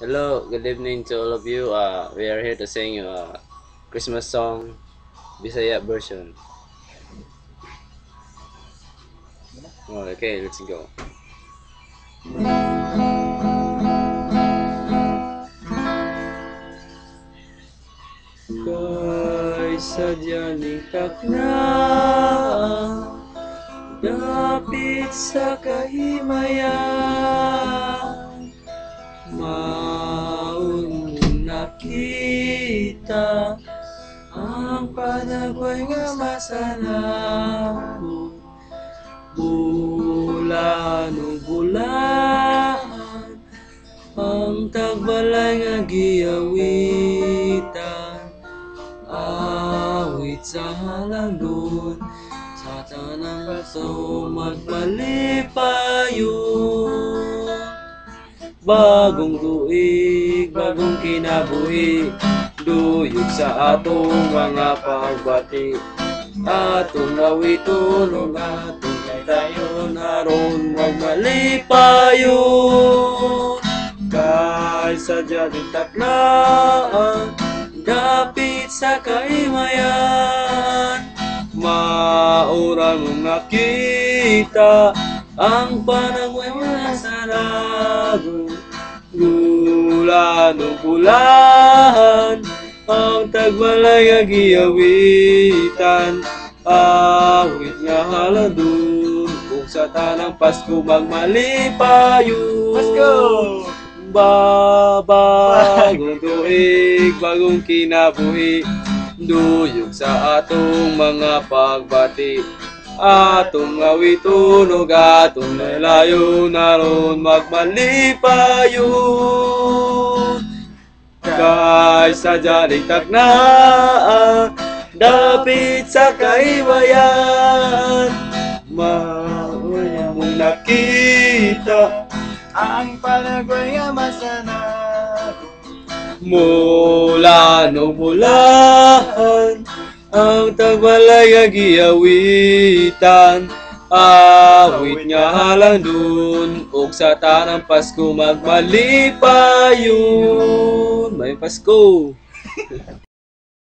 Hello, good evening to all of you. We are here to sing you a Christmas song, Bisaya version. Oh, okay, let's go. Kay sadyaning takna, dapit sa kahimayan, maun nakita ang panagway nga masanako. Bulan o bulan ang tagbalay nga giyawitan, awit sa halangdon sa tanang baso magpalipayon. Bagong tuig, bagong kinabuhi, duyog sa atong mga pagbati. Atong awitulong, atong tayo naroon magmalipayon. Kay sadya din taklaan, dapit sa kaimayan, maura mong nakita ang panagway mga sarago. Bulan o bulan ang tagbalay nga giyawitan, awit nga halandun kung sa tanang Pasko magmalipayon. Pasko! Bagong tuig, bagong kinabuhi, duyog sa atong mga pagbati. Atong awitunog, atong nalayo naroon magmalipayon. Kay sadya ning takna, dapit sa kaiwayan, mauna mong nakita Ang panagway nga masanako. mula no mulahan ang tagbalay nga giyawitan, awit nga halandun ug sa tanang Pasko magmalipayon. May Pasko.